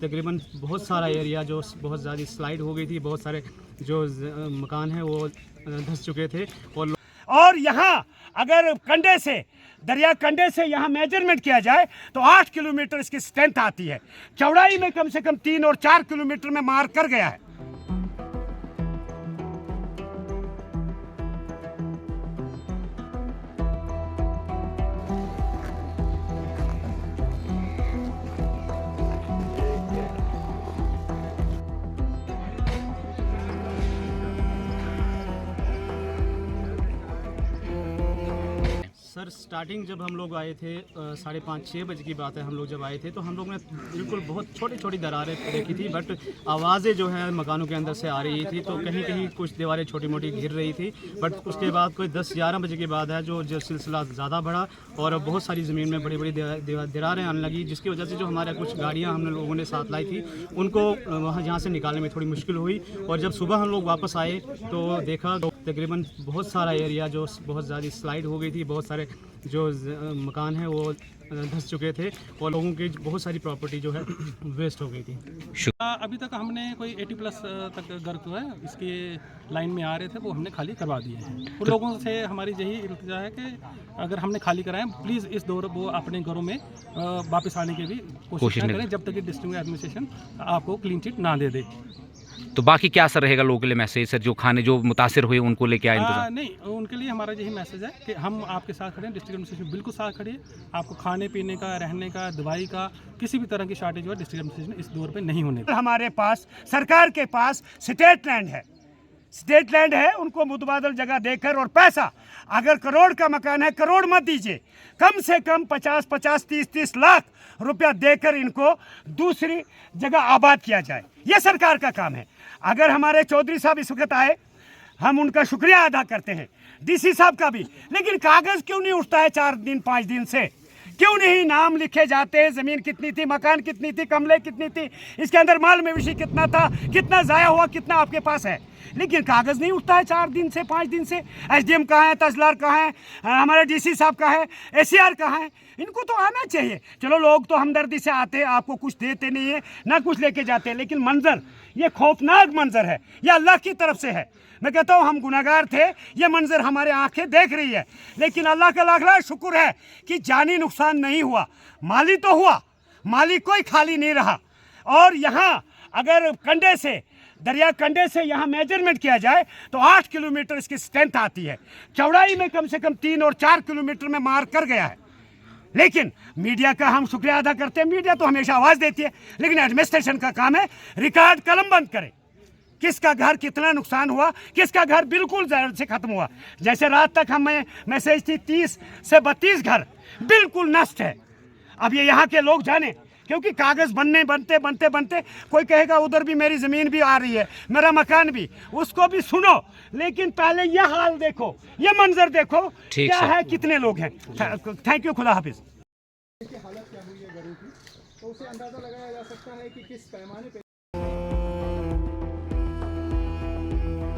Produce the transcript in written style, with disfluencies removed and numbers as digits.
तकरीबन बहुत सारा एरिया जो बहुत ज़्यादा स्लाइड हो गई थी, बहुत सारे जो मकान हैं वो धंस चुके थे। और यहाँ अगर कंडे से दरिया कंडे से यहाँ मेजरमेंट किया जाए तो 8 किलोमीटर इसकी स्ट्रेंथ आती है। चौड़ाई में कम से कम 3 और 4 किलोमीटर में मार कर गया है। सर स्टार्टिंग जब हम लोग आए थे 5:30-6 बजे की बात है, हम लोग जब आए थे तो हम लोग ने बिल्कुल बहुत छोटी छोटी दरारें देखी थी, बट आवाज़ें जो है मकानों के अंदर से आ रही थी, तो कहीं कहीं कुछ दीवारें छोटी मोटी गिर रही थी। बट उसके बाद कोई 10-11 बजे के बाद है जो सिलसिला ज़्यादा बढ़ा और बहुत सारी ज़मीन में बड़ी बड़ी दरारें आने लगी, जिसकी वजह से जो हमारे कुछ गाड़ियाँ हमने लोगों ने साथ लाई थी उनको वहाँ यहाँ से निकालने में थोड़ी मुश्किल हुई। और जब सुबह हम लोग वापस आए तो देखा तो तकरीबन बहुत सारा एरिया जो बहुत ज़्यादा स्लाइड हो गई थी, बहुत सारे जो मकान हैं वो धंस चुके थे और लोगों की बहुत सारी प्रॉपर्टी जो है वेस्ट हो गई थी। अभी तक हमने कोई 80+ तक घर जो है इसके लाइन में आ रहे थे वो हमने खाली करवा दिए हैं। उन लोगों से हमारी यही इल्तिजा है कि अगर हमने खाली कराएं प्लीज़ इस दौर वो अपने घरों में वापस आने की भी कोशिश करें जब तक कि डिस्ट्रिक्ट एडमिनिस्ट्रेशन आपको क्लीन चिट ना दे दे। तो बाकी क्या असर रहेगा लोगों के लिए मैसेज सर, जो खाने जो मुतासिर हुए उनको लेके आए? नहीं, उनके लिए हमारा यही मैसेज है कि हम आपके साथ खड़े हैं, डिस्ट्रिक्ट एडमिनिस्ट्रेशन बिल्कुल साथ खड़ी है। आपको खाने पीने का, रहने का, दवाई का, किसी भी तरह की शॉर्टेज हो डिस्ट्रिक्ट एडमिनिस्ट्रेशन इस दौर पे नहीं होने। हमारे पास सरकार के पास स्टेट लैंड है, उनको मुतबादल जगह देकर और पैसा, अगर करोड़ का मकान है करोड़ मत दीजिए, कम से कम 50-50, 30-30 लाख रुपया देकर इनको दूसरी जगह आबाद किया जाए। यह सरकार का काम है। अगर हमारे चौधरी साहब इस वक्त आए, हम उनका शुक्रिया अदा करते हैं, डीसी साहब का भी, लेकिन कागज क्यों नहीं उठता है 4 दिन 5 दिन से? क्यों नहीं नाम लिखे जाते हैं? ज़मीन कितनी थी, मकान कितनी थी, कमले कितनी थी, इसके अंदर माल मवेशी कितना था, कितना ज़ाया हुआ, कितना आपके पास है, लेकिन कागज़ नहीं उठता है 4 दिन से 5 दिन से। एसडीएम कहाँ है, तहसीलदार कहाँ है, हमारे डीसी साहब कहाँ है, एसीआर कहाँ है? इनको तो आना चाहिए। चलो लोग तो हमदर्दी से आते हैं, आपको कुछ देते नहीं है ना कुछ लेके जाते हैं, लेकिन मंजर ये खौफनाक मंजर है, ये अल्लाह की तरफ से है। मैं कहता हूँ हम गुनहगार थे, ये मंजर हमारे आंखें देख रही है, लेकिन अल्लाह का लाख लाख शुक्र है कि जानी नुकसान नहीं हुआ, माली तो हुआ, माली कोई खाली नहीं रहा। और यहाँ अगर कंडे से दरिया कंडे से यहाँ मेजरमेंट किया जाए तो 8 किलोमीटर इसकी स्ट्रेंथ आती है। चौड़ाई में कम से कम 3 और 4 किलोमीटर में मार कर गया है। लेकिन मीडिया का हम शुक्रिया अदा करते हैं, मीडिया तो हमेशा आवाज़ देती है, लेकिन एडमिनिस्ट्रेशन का काम है रिकॉर्ड कलम बंद करे, किसका घर कितना नुकसान हुआ, किसका घर बिल्कुल जड़ से ख़त्म हुआ। जैसे रात तक हमें मैसेज थी 30 से 32 घर बिल्कुल नष्ट है। अब ये यहाँ के लोग जाने, क्योंकि कागज़ बनते कोई कहेगा उधर भी मेरी ज़मीन भी आ रही है, मेरा मकान भी, उसको भी सुनो, लेकिन पहले यह हाल देखो, ये मंजर देखो क्या है, कितने लोग हैं। थैंक यू, खुदा हाफिज़। हालत क्या हुई है घरों की, तो उसे अंदाज़ा लगाया जा सकता है कि किस पैमाने पे